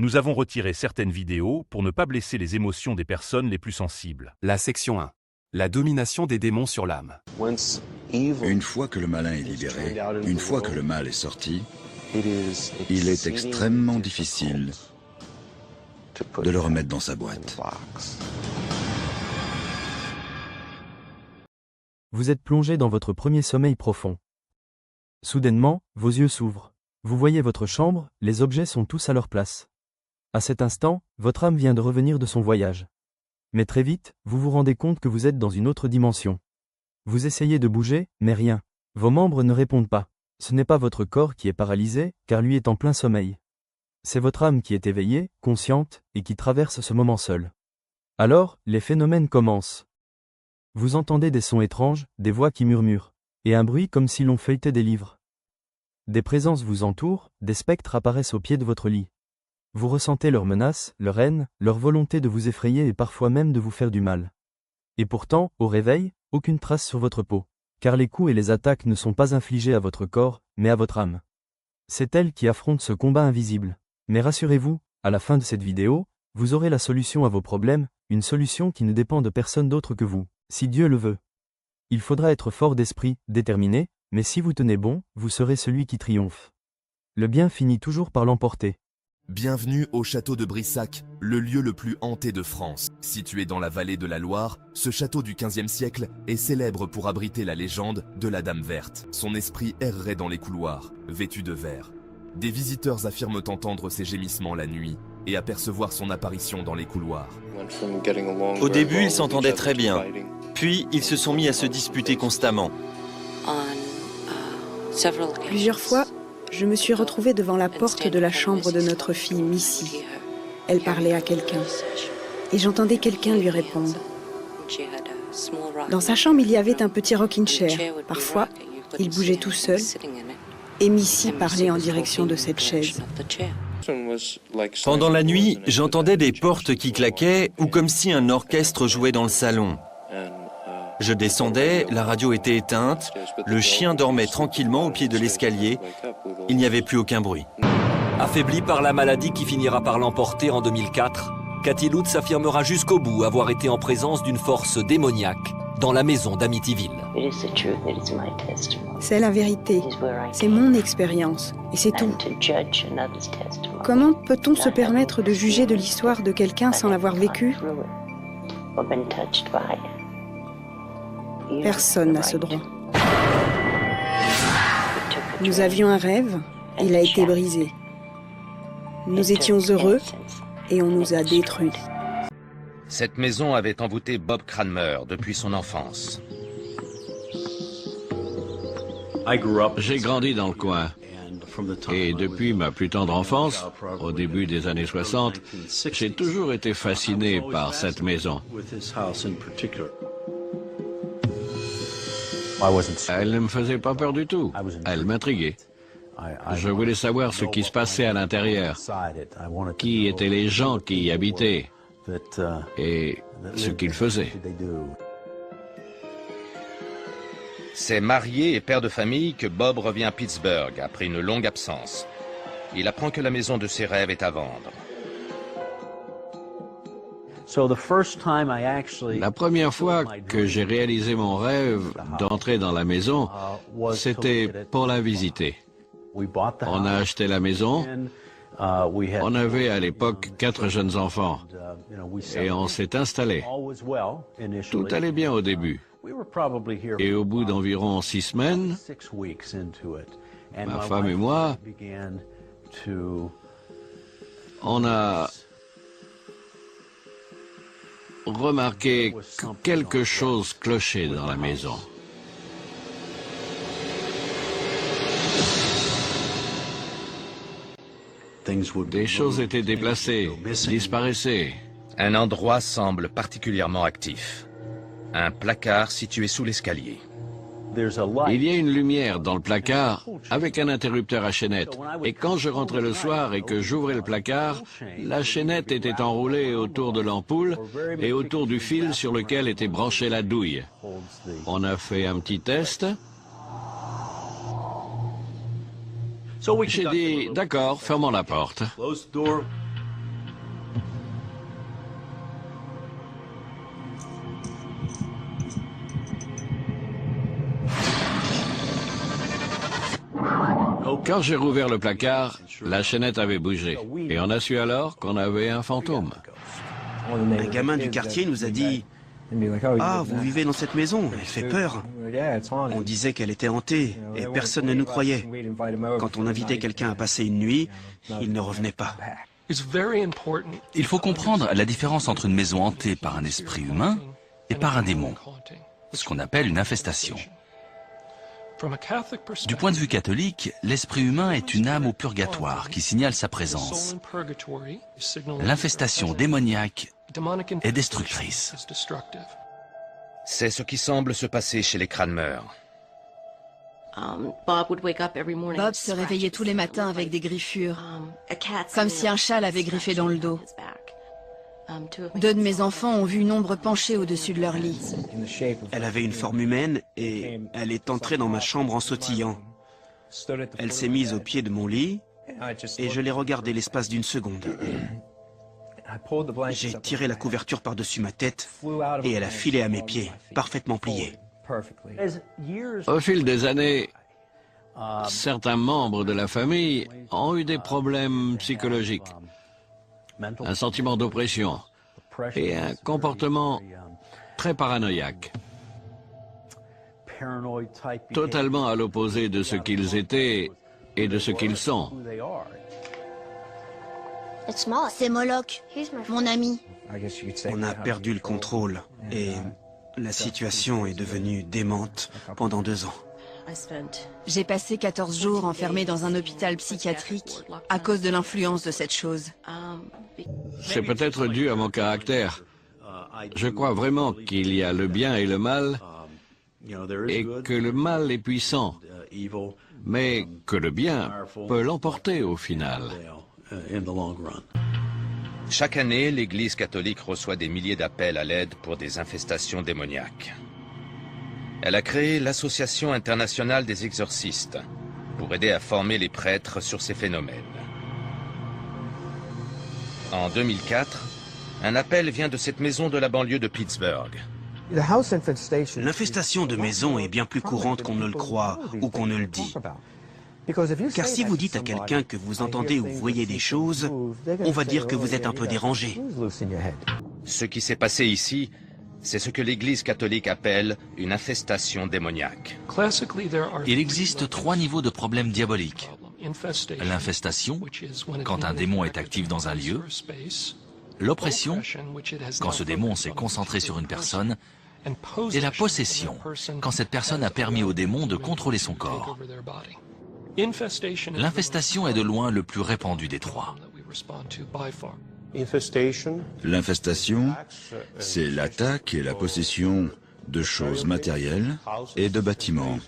Nous avons retiré certaines vidéos pour ne pas blesser les émotions des personnes les plus sensibles. La section 1. La domination des démons sur l'âme. Une fois que le malin est libéré, une fois que le mal est sorti, il est extrêmement difficile de le remettre dans sa boîte. Vous êtes plongé dans votre premier sommeil profond. Soudainement, vos yeux s'ouvrent. Vous voyez votre chambre, les objets sont tous à leur place. À cet instant, votre âme vient de revenir de son voyage. Mais très vite, vous vous rendez compte que vous êtes dans une autre dimension. Vous essayez de bouger, mais rien. Vos membres ne répondent pas. Ce n'est pas votre corps qui est paralysé, car lui est en plein sommeil. C'est votre âme qui est éveillée, consciente, et qui traverse ce moment seul. Alors, les phénomènes commencent. Vous entendez des sons étranges, des voix qui murmurent, et un bruit comme si l'on feuilletait des livres. Des présences vous entourent, des spectres apparaissent au pied de votre lit. Vous ressentez leurs menaces, leur haine, leur volonté de vous effrayer et parfois même de vous faire du mal. Et pourtant, au réveil, aucune trace sur votre peau, car les coups et les attaques ne sont pas infligés à votre corps, mais à votre âme. C'est elle qui affronte ce combat invisible. Mais rassurez-vous, à la fin de cette vidéo, vous aurez la solution à vos problèmes, une solution qui ne dépend de personne d'autre que vous, si Dieu le veut. Il faudra être fort d'esprit, déterminé, mais si vous tenez bon, vous serez celui qui triomphe. Le bien finit toujours par l'emporter. Bienvenue au château de Brissac, le lieu le plus hanté de France. Situé dans la vallée de la Loire, ce château du XVe siècle est célèbre pour abriter la légende de la Dame Verte. Son esprit errerait dans les couloirs, vêtu de vert. Des visiteurs affirment entendre ses gémissements la nuit et apercevoir son apparition dans les couloirs. Au début, ils s'entendaient très bien. Puis, ils se sont mis à se disputer constamment. Plusieurs fois, je me suis retrouvée devant la porte de la chambre de notre fille, Missy. Elle parlait à quelqu'un. Et j'entendais quelqu'un lui répondre. Dans sa chambre, il y avait un petit rocking chair. Parfois, il bougeait tout seul. Et Missy parlait en direction de cette chaise. Pendant la nuit, j'entendais des portes qui claquaient ou comme si un orchestre jouait dans le salon. Je descendais, la radio était éteinte, le chien dormait tranquillement au pied de l'escalier, il n'y avait plus aucun bruit. Affaibli par la maladie qui finira par l'emporter en 2004, Cathy Lutz affirmera jusqu'au bout avoir été en présence d'une force démoniaque dans la maison d'Amityville. C'est la vérité, c'est mon expérience, et c'est tout. Comment peut-on se permettre de juger de l'histoire de quelqu'un sans l'avoir vécu ? Personne n'a ce droit. Nous avions un rêve, il a été brisé. Nous étions heureux et on nous a détruits. Cette maison avait envoûté Bob Cranmer depuis son enfance. J'ai grandi dans le coin. Et depuis ma plus tendre enfance, au début des années 60, j'ai toujours été fasciné par cette maison. Elle ne me faisait pas peur du tout. Elle m'intriguait. Je voulais savoir ce qui se passait à l'intérieur, qui étaient les gens qui y habitaient et ce qu'ils faisaient. C'est marié et père de famille que Bob revient à Pittsburgh après une longue absence. Il apprend que la maison de ses rêves est à vendre. La première fois que j'ai réalisé mon rêve d'entrer dans la maison, c'était pour la visiter. On a acheté la maison, on avait à l'époque 4 jeunes enfants et on s'est installé. Tout allait bien au début. Et au bout d'environ 6 semaines, ma femme et moi, on a remarqué que quelque chose clochait dans la maison. Des choses étaient déplacées, disparaissaient. Un endroit semble particulièrement actif. Un placard situé sous l'escalier. Il y a une lumière dans le placard avec un interrupteur à chaînette. Et quand je rentrais le soir et que j'ouvrais le placard, la chaînette était enroulée autour de l'ampoule et autour du fil sur lequel était branchée la douille. On a fait un petit test. J'ai dit, d'accord, fermons la porte. Quand j'ai rouvert le placard, la chaînette avait bougé. Et on a su alors qu'on avait un fantôme. Un gamin du quartier nous a dit « Ah, vous vivez dans cette maison, elle fait peur ». On disait qu'elle était hantée et personne ne nous croyait. Quand on invitait quelqu'un à passer une nuit, il ne revenait pas. Il faut comprendre la différence entre une maison hantée par un esprit humain et par un démon, ce qu'on appelle une infestation. Du point de vue catholique, l'esprit humain est une âme au purgatoire qui signale sa présence. L'infestation démoniaque est destructrice. C'est ce qui semble se passer chez les Cranmer. Bob se réveillait tous les matins avec des griffures, comme si un chat l'avait griffé dans le dos. 2 de mes enfants ont vu une ombre penchée au-dessus de leur lit. Elle avait une forme humaine et elle est entrée dans ma chambre en sautillant. Elle s'est mise au pied de mon lit et je l'ai regardée l'espace d'une seconde. J'ai tiré la couverture par-dessus ma tête et elle a filé à mes pieds, parfaitement pliée. Au fil des années, certains membres de la famille ont eu des problèmes psychologiques, un sentiment d'oppression et un comportement très paranoïaque, totalement à l'opposé de ce qu'ils étaient et de ce qu'ils sont. C'est Moloch, mon ami. On a perdu le contrôle et la situation est devenue démente pendant 2 ans. J'ai passé 14 jours enfermé dans un hôpital psychiatrique à cause de l'influence de cette chose. C'est peut-être dû à mon caractère. Je crois vraiment qu'il y a le bien et le mal, et que le mal est puissant, mais que le bien peut l'emporter au final. Chaque année, l'Église catholique reçoit des milliers d'appels à l'aide pour des infestations démoniaques. Elle a créé l'Association internationale des exorcistes pour aider à former les prêtres sur ces phénomènes. En 2004, un appel vient de cette maison de la banlieue de Pittsburgh. L'infestation de maisons est bien plus courante qu'on ne le croit ou qu'on ne le dit. Car si vous dites à quelqu'un que vous entendez ou voyez des choses, on va dire que vous êtes un peu dérangé. Ce qui s'est passé ici, c'est ce que l'Église catholique appelle une infestation démoniaque. Il existe 3 niveaux de problèmes diaboliques. L'infestation, quand un démon est actif dans un lieu. L'oppression, quand ce démon s'est concentré sur une personne. Et la possession, quand cette personne a permis au démon de contrôler son corps. L'infestation est de loin le plus répandu des 3. L'infestation, c'est l'attaque et la possession de choses matérielles et de bâtiments.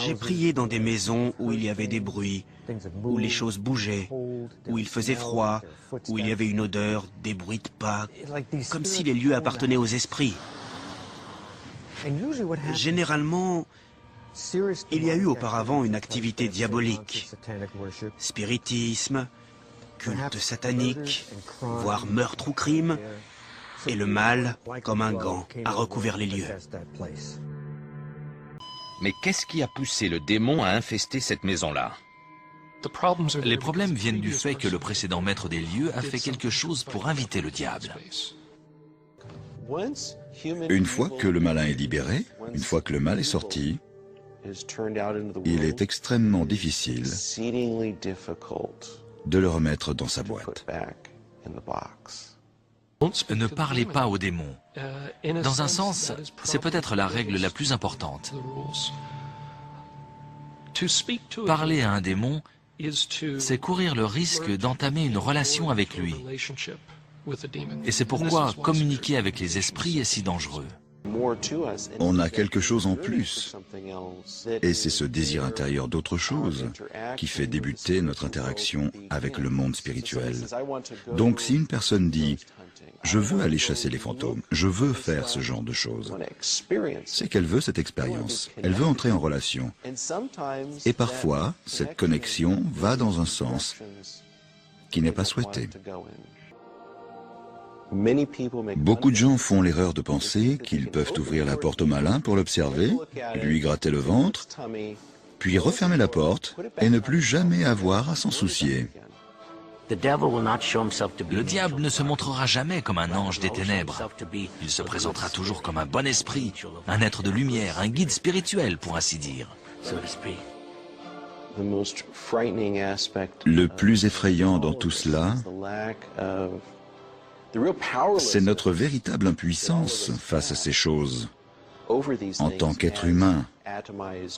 J'ai prié dans des maisons où il y avait des bruits, où les choses bougeaient, où il faisait froid, où il y avait une odeur, des bruits de pas, comme si les lieux appartenaient aux esprits. Généralement, il y a eu auparavant une activité diabolique, spiritisme, culte satanique, voire meurtre ou crime, et le mal, comme un gant, a recouvert les lieux. Mais qu'est-ce qui a poussé le démon à infester cette maison-là? Les problèmes viennent du fait que le précédent maître des lieux a fait quelque chose pour inviter le diable. Une fois que le malin est libéré, une fois que le mal est sorti, il est extrêmement difficile de le remettre dans sa boîte. Ne parlez pas aux démons. Dans un sens, c'est peut-être la règle la plus importante. Parler à un démon, c'est courir le risque d'entamer une relation avec lui. Et c'est pourquoi communiquer avec les esprits est si dangereux. On a quelque chose en plus, et c'est ce désir intérieur d'autre chose qui fait débuter notre interaction avec le monde spirituel. Donc si une personne dit « je veux aller chasser les fantômes, je veux faire ce genre de choses », c'est qu'elle veut cette expérience, elle veut entrer en relation. Et parfois, cette connexion va dans un sens qui n'est pas souhaité. Beaucoup de gens font l'erreur de penser qu'ils peuvent ouvrir la porte au malin pour l'observer, lui gratter le ventre puis refermer la porte et ne plus jamais avoir à s'en soucier. Le diable ne se montrera jamais comme un ange des ténèbres. Il se présentera toujours comme un bon esprit, un être de lumière, un guide spirituel pour ainsi dire. Le plus effrayant dans tout cela, c'est notre véritable impuissance face à ces choses, en tant qu'être humain,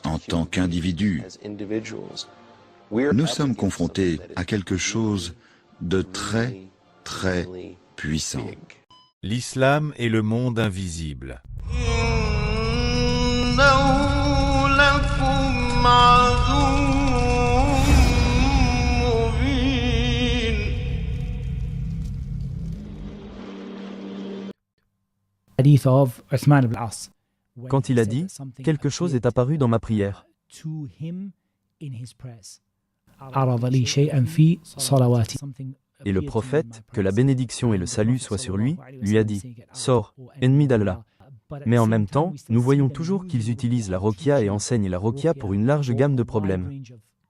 en tant qu'individu. Nous sommes confrontés à quelque chose de très, très puissant. L'islam est le monde invisible. Quand il a dit « Quelque chose est apparu dans ma prière », et le prophète, que la bénédiction et le salut soient sur lui, lui a dit « Sors, ennemi d'Allah ». Mais en même temps, nous voyons toujours qu'ils utilisent la roqya et enseignent la roqya pour une large gamme de problèmes.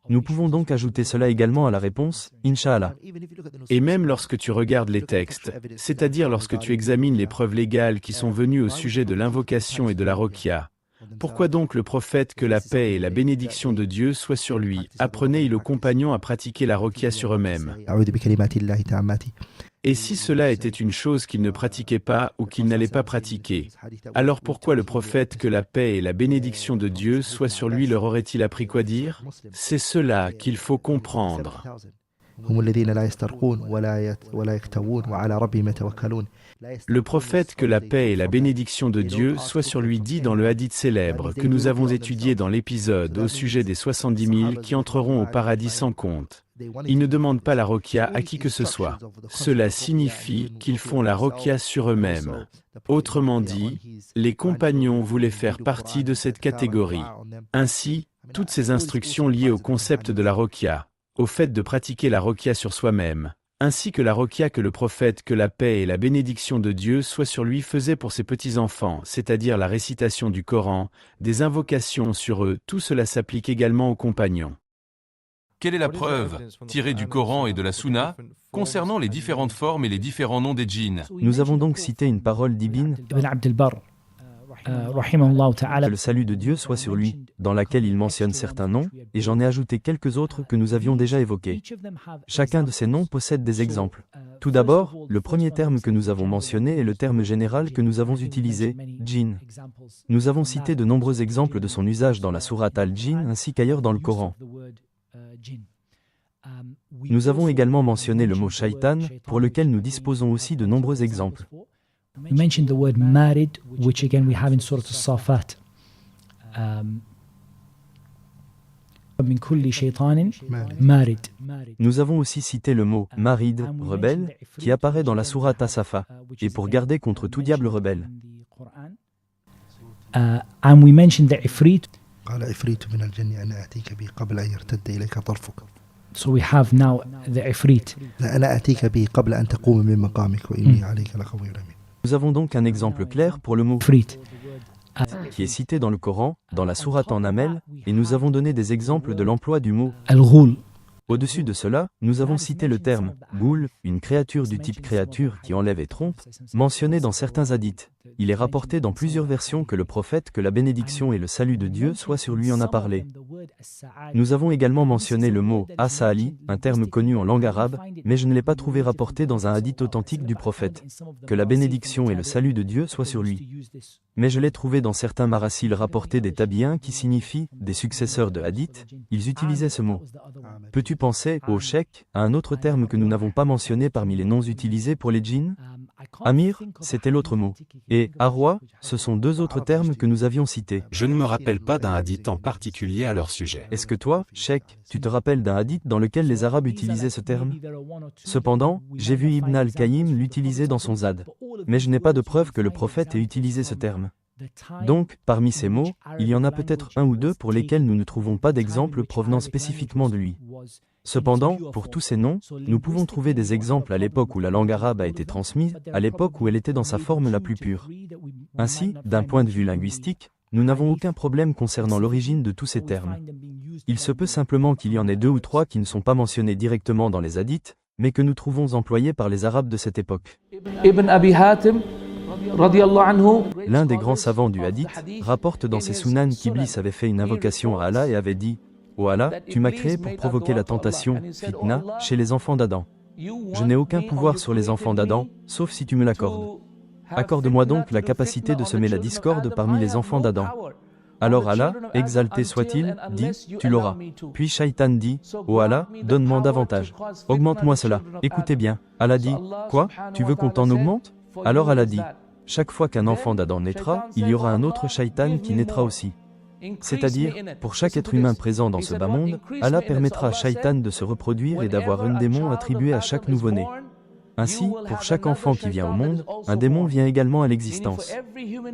Nous pouvons donc ajouter cela également à la réponse, Inch'Allah. Et même lorsque tu regardes les textes, c'est-à-dire lorsque tu examines les preuves légales qui sont venues au sujet de l'invocation et de la roqya, pourquoi donc le prophète, que la paix et la bénédiction de Dieu soient sur lui, apprenait-il aux compagnons à pratiquer la roqya sur eux-mêmes? Et si cela était une chose qu'ils ne pratiquaient pas ou qu'ils n'allaient pas pratiquer, alors pourquoi le prophète, que la paix et la bénédiction de Dieu soient sur lui, leur aurait-il appris quoi dire? C'est cela qu'il faut comprendre. Le prophète, que la paix et la bénédiction de Dieu soient sur lui, dit dans le hadith célèbre que nous avons étudié dans l'épisode au sujet des 70 000 qui entreront au paradis sans compte. Ils ne demandent pas la roqya à qui que ce soit. Cela signifie qu'ils font la roqya sur eux-mêmes. Autrement dit, les compagnons voulaient faire partie de cette catégorie. Ainsi, toutes ces instructions liées au concept de la roqya, au fait de pratiquer la roqya sur soi-même, ainsi que la roqya que le prophète, que la paix et la bénédiction de Dieu soient sur lui, faisait pour ses petits-enfants, c'est-à-dire la récitation du Coran, des invocations sur eux, tout cela s'applique également aux compagnons. Quelle est la preuve, tirée du Coran et de la Sunna, concernant les différentes formes et les différents noms des djinns? Nous avons donc cité une parole d'Ibn que le salut de Dieu soit sur lui, dans laquelle il mentionne certains noms, et j'en ai ajouté quelques autres que nous avions déjà évoqués. Chacun de ces noms possède des exemples. Tout d'abord, le premier terme que nous avons mentionné est le terme général que nous avons utilisé, djinn. Nous avons cité de nombreux exemples de son usage dans la sourate Al-Djinn ainsi qu'ailleurs dans le Coran. Nous avons également mentionné le mot shaitan, pour lequel nous disposons aussi de nombreux exemples. We mentioned the word marid, which again we have in Surah As-Safat. min kulli shaytanin marid. Nous avons aussi cité le mot marid, rebelle, qui apparaît dans la sourate As-Safa, et pour garder contre tout diable rebelle. And we mentioned the ifrit. So we have now the ifrit. Nous avons donc un exemple clair pour le mot ifrit, qui est cité dans le Coran, dans la sourate en Naml, et nous avons donné des exemples de l'emploi du mot al-ghul. Au-dessus de cela, nous avons cité le terme « ghoul », une créature du type créature qui enlève et trompe, mentionné dans certains hadiths. Il est rapporté dans plusieurs versions que le prophète, que la bénédiction et le salut de Dieu soient sur lui, en a parlé. Nous avons également mentionné le mot « as-sa'ali », un terme connu en langue arabe, mais je ne l'ai pas trouvé rapporté dans un hadith authentique du prophète. Que la bénédiction et le salut de Dieu soient sur lui. Mais je l'ai trouvé dans certains marasils rapportés des tabi'ins qui signifient « des successeurs de hadith », ils utilisaient ce mot. Peux-tu penser, ô cheikh, à un autre terme que nous n'avons pas mentionné parmi les noms utilisés pour les djinns? Amir, c'était l'autre mot. Et arwa, ce sont deux autres termes que nous avions cités. Je ne me rappelle pas d'un hadith en particulier à leur sujet. Est-ce que toi, cheikh, tu te rappelles d'un hadith dans lequel les Arabes utilisaient ce terme? Cependant, j'ai vu Ibn al-Qayyim l'utiliser dans son Zad. Mais je n'ai pas de preuve que le prophète ait utilisé ce terme. Donc, parmi ces mots, il y en a peut-être un ou deux pour lesquels nous ne trouvons pas d'exemple provenant spécifiquement de lui. Cependant, pour tous ces noms, nous pouvons trouver des exemples à l'époque où la langue arabe a été transmise, à l'époque où elle était dans sa forme la plus pure. Ainsi, d'un point de vue linguistique, Nous n'avons aucun problème concernant l'origine de tous ces termes. Il se peut simplement qu'il y en ait 2 ou 3 qui ne sont pas mentionnés directement dans les hadiths, mais que nous trouvons employés par les Arabes de cette époque. L'un des grands savants du hadith rapporte dans ses sunan qu'Iblis avait fait une invocation à Allah et avait dit « Ô Allah, tu m'as créé pour provoquer la tentation, fitna, chez les enfants d'Adam. Je n'ai aucun pouvoir sur les enfants d'Adam, sauf si tu me l'accordes. Accorde-moi donc la capacité de semer la discorde parmi les enfants d'Adam. » Alors Allah, exalté soit-il, dit « Tu l'auras. » Puis Shaitan dit « Ô Allah, donne-moi davantage. Augmente-moi cela. » Écoutez bien. Allah dit « Quoi? Tu veux qu'on t'en augmente ?» Alors Allah dit « Chaque fois qu'un enfant d'Adam naîtra, il y aura un autre Shaitan qui naîtra aussi. » C'est-à-dire, pour chaque être humain présent dans ce bas monde, Allah permettra à Shaitan de se reproduire et d'avoir un démon attribué à chaque nouveau-né. Ainsi, pour chaque enfant qui vient au monde, un démon vient également à l'existence.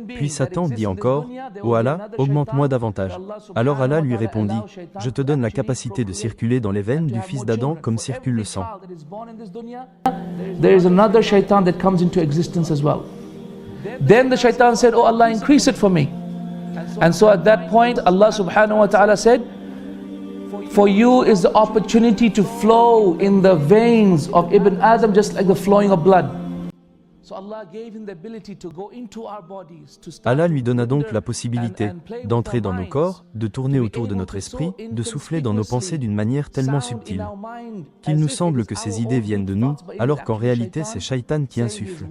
Puis Satan dit encore, « Ô Allah, augmente-moi davantage. » Alors Allah lui répondit, « Je te donne la capacité de circuler dans les veines du fils d'Adam comme circule le sang. » There is another shaitan that comes into existence as well. Then the shaitan said, "Oh Allah, increase it for me." And so at that point, Allah subhanahu wa ta'ala said, "For you is the opportunity to flow in the veins of Ibn Adam just like the flowing of blood." Allah lui donna donc la possibilité d'entrer dans nos corps, de tourner autour de notre esprit, de souffler dans nos pensées d'une manière tellement subtile qu'il nous semble que ces idées viennent de nous, alors qu'en réalité c'est Shaitan qui insuffle.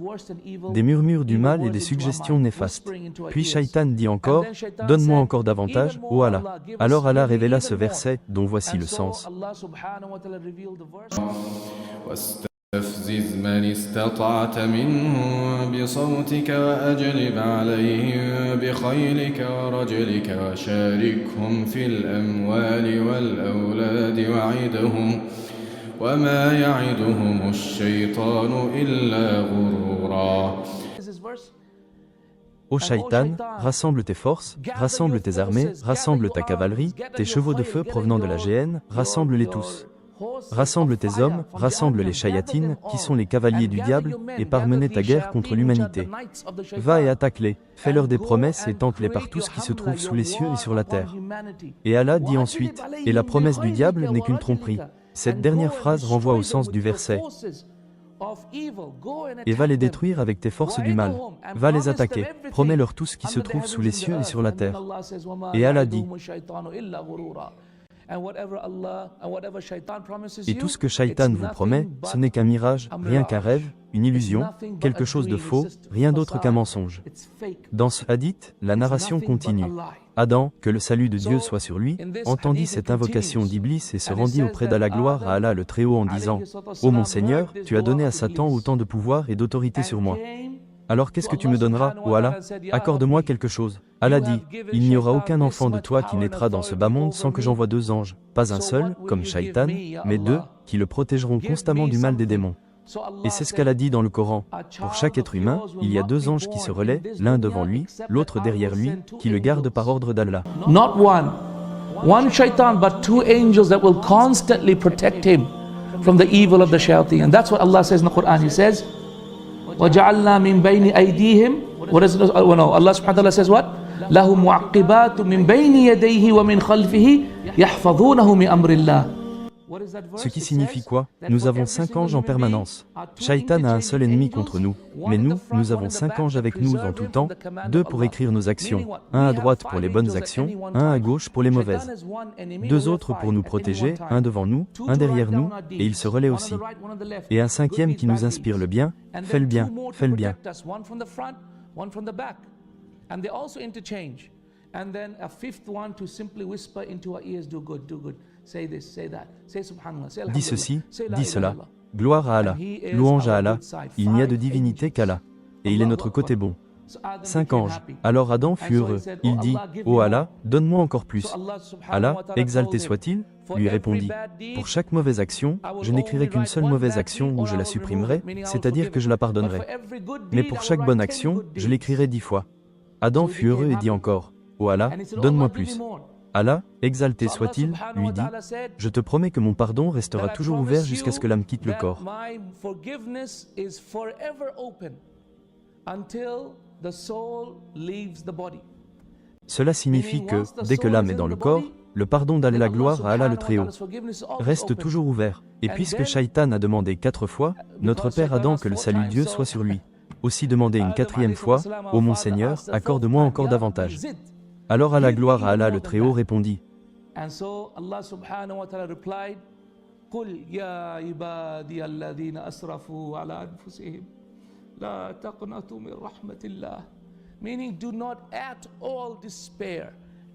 Des murmures du mal et des suggestions néfastes. Puis Shaitan dit encore, « Donne-moi encore davantage, ô Allah. » Alors Allah révéla ce verset dont voici le sens. واستفزز من استطعت منهم بصوتك وأجلب عليهم بخيلك ورجلك وشاركهم في الأموال والأولاد وعدهم وما يعدهم الشيطان إلا غرورا. Ô Shaitan, rassemble tes forces, rassemble tes armées, rassemble ta cavalerie, tes chevaux de feu provenant de la géhenne, rassemble-les tous. Rassemble tes hommes, rassemble les shayatines, qui sont les cavaliers du diable, et pars mener ta guerre contre l'humanité. Va et attaque-les, fais-leur des promesses et tente-les par tout ce qui se trouve sous les cieux et sur la terre. Et Allah dit ensuite, et la promesse du diable n'est qu'une tromperie. Cette dernière phrase renvoie au sens du verset. Et va les détruire avec tes forces du mal. Va les attaquer, promets-leur tout ce qui se trouve sous les cieux et sur la terre. Et Allah dit, et tout ce que Shaitan vous promet, ce n'est qu'un mirage, rien qu'un rêve, une illusion, quelque chose de faux, rien d'autre qu'un mensonge. Dans ce hadith, la narration continue. Adam, que le salut de Dieu soit sur lui, entendit cette invocation d'Iblis et se rendit auprès d'Allah, gloire à Allah le Très-Haut, en disant « Ô mon Seigneur, tu as donné à Satan autant de pouvoir et d'autorité sur moi. Alors qu'est-ce que tu me donneras, ô Allah? Accorde-moi quelque chose. » Allah dit, « Il n'y aura aucun enfant de toi qui naîtra dans ce bas monde sans que j'envoie 2 anges, pas un seul, comme Shaitan, mais 2, qui le protégeront constamment du mal des démons. » Et c'est ce qu'Allah dit dans le Coran. Pour chaque être humain, il y a 2 anges qui se relaient, l'un devant lui, l'autre derrière lui, qui le gardent par ordre d'Allah. Not one shaitan, but 2 angels that will constantly protect him from the evil of the shayateen. And that's what Allah says in the Quran. He says, وَجَعَلْنَا مِن بَيْنِ أَيْدِيهِمْ. What is it? Oh, no. Allah subhanahu wa ta'ala says what? لَهُمْ مُعَقِّبَاتٌ مِن بَيْنِ يَدَيْهِ وَمِن خَلْفِهِ يَحْفَظُونَهُ مِنْ أَمْرِ اللَّهِ. Ce qui signifie quoi? Nous avons 5 anges en permanence. Shaitan a un seul ennemi contre nous, mais nous avons 5 anges avec nous en tout temps, 2 pour écrire nos actions, un à droite pour les bonnes actions, un à gauche pour les mauvaises. 2 autres pour nous protéger, un devant nous, un derrière nous, et ils se relaient aussi. Et un 5e qui nous inspire le bien, fais le bien, fais le bien. And then a 5th one to simply whisper into our ears, do good, do good. Say this, say that. Say subhanallah. Say dis ceci, dis cela. Gloire à Allah. Louange à Allah. Il n'y a de divinité qu'Allah. Et il est notre côté bon. 5 anges. Alors Adam fut heureux. Il dit, ô Allah, donne-moi encore plus. Allah, exalté soit-il, lui répondit, pour chaque mauvaise action, je n'écrirai qu'une seule mauvaise action où je la supprimerai, c'est-à-dire que je la pardonnerai. Mais pour chaque bonne action, je l'écrirai 10 fois. Adam fut heureux et dit encore, ô Allah, donne-moi plus. Allah, exalté soit-il, lui dit, je te promets que mon pardon restera toujours ouvert jusqu'à ce que l'âme quitte le corps. Cela signifie que, dès que l'âme est dans le corps, le pardon d'Allah, gloire à Allah le Très-Haut, reste toujours ouvert. Et puisque Shaitan a demandé 4 fois, notre père Adam, que le salut de Dieu soit sur lui, aussi demandé une 4e fois, ô mon Seigneur, accorde-moi encore davantage. Alors Allah, gloire à Allah le Très-Haut, répondit, And so Allah subhanahu wa ta'ala replied, قُلْ يَا عِبَادِيَ الَّذِينَ أَسْرَفُوا عَلَى أَنفُسِهِمْ لَا تَقْنَطُوا مِنْ رَحْمَةِ اللَّهِ. Meaning, do not at all despair,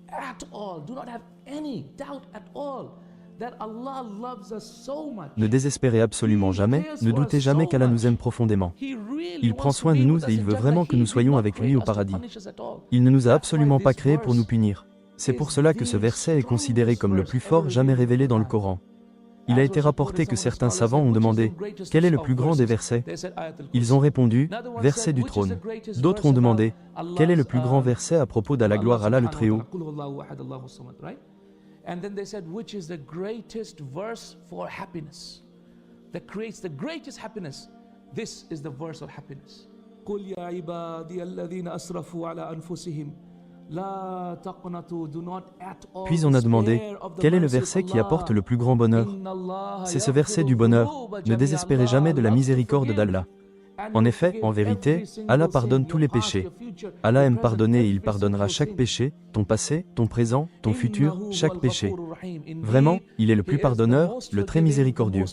at all, do not have any doubt at all that Allah loves us so much. Ne désespérez absolument jamais, ne doutez jamais qu'Allah nous aime profondément. Il prend soin de nous et il veut vraiment que nous soyons avec lui au paradis. Il ne nous a absolument pas créés pour nous punir. C'est pour cela que ce verset est considéré comme le plus fort jamais révélé dans le Coran. Il a été rapporté que certains savants ont demandé « Quel est le plus grand des versets ?» Ils ont répondu « Verset du trône ». D'autres ont demandé « Quel est le plus grand verset à propos d'Allah, gloire à Allah le Très-Haut ?» And then they said, which is the greatest verse for happiness? That creates the greatest happiness. This is the verse of happiness. قُلْ يَا عِبَادِيَ الَّذِينَ أَسْرَفُوا عَلَى أَنفُسِهِمْ لَا تَقْنَطُوا. Do not at all. Puis on a demandé, quel est le verset qui apporte le plus grand bonheur? C'est ce verset du bonheur. Ne désespérez jamais de la miséricorde d'Allah. En effet, en vérité, Allah pardonne tous les péchés. Allah aime pardonner et il pardonnera chaque péché, ton passé, ton présent, ton futur, chaque péché. Vraiment, il est le plus pardonneur, le très miséricordieux.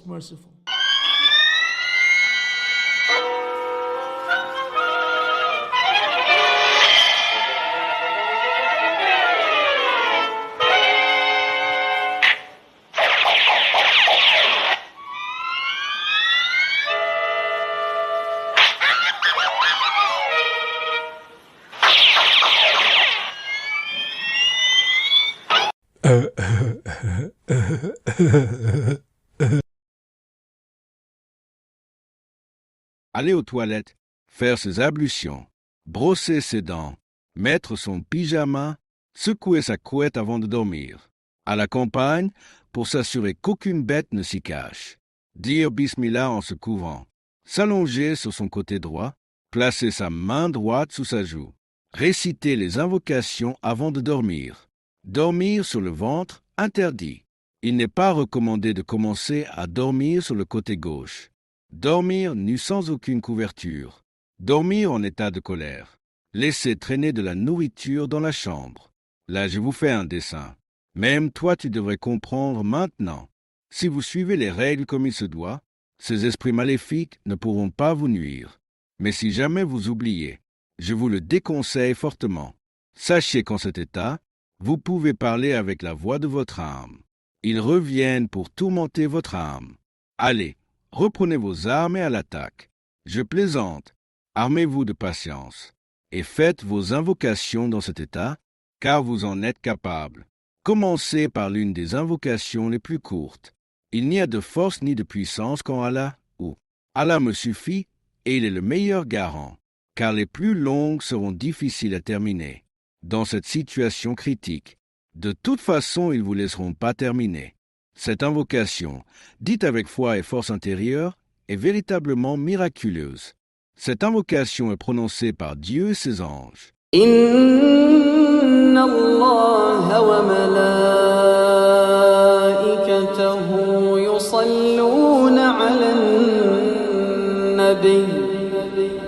Aller aux toilettes, faire ses ablutions, brosser ses dents, mettre son pyjama, secouer sa couette avant de dormir. À la campagne, pour s'assurer qu'aucune bête ne s'y cache. Dire Bismillah en se couvrant. S'allonger sur son côté droit, placer sa main droite sous sa joue. Réciter les invocations avant de dormir. Dormir sur le ventre, interdit. Il n'est pas recommandé de commencer à dormir sur le côté gauche. Dormir nu sans aucune couverture. Dormir en état de colère. Laisser traîner de la nourriture dans la chambre. Là, je vous fais un dessin. Même toi, tu devrais comprendre maintenant. Si vous suivez les règles comme il se doit, ces esprits maléfiques ne pourront pas vous nuire. Mais si jamais vous oubliez, je vous le déconseille fortement. Sachez qu'en cet état, vous pouvez parler avec la voix de votre âme. Ils reviennent pour tourmenter votre âme. Allez, reprenez vos armes et à l'attaque. Je plaisante. Armez-vous de patience. Et faites vos invocations dans cet état, car vous en êtes capable. Commencez par l'une des invocations les plus courtes. Il n'y a de force ni de puissance qu'en Allah, ou Allah me suffit et il est le meilleur garant, car les plus longues seront difficiles à terminer. Dans cette situation critique, de toute façon, ils ne vous laisseront pas terminer. Cette invocation, dite avec foi et force intérieure, est véritablement miraculeuse. Cette invocation est prononcée par Dieu et ses anges. Inna Allah wa malaikatahu yusalluna ala an-nabi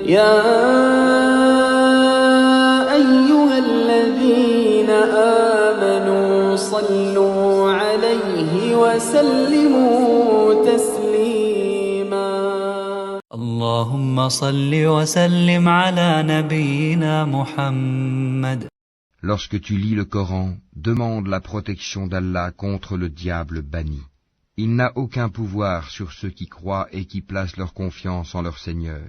ya ayyuhalladhina amanu sallu alayhi wa sallimu taslima. Allahumma salli wa sallim ala nabiyyina Muhammad. Lorsque tu lis le Coran, demande la protection d'Allah contre le diable banni. Il n'a aucun pouvoir sur ceux qui croient et qui placent leur confiance en leur Seigneur.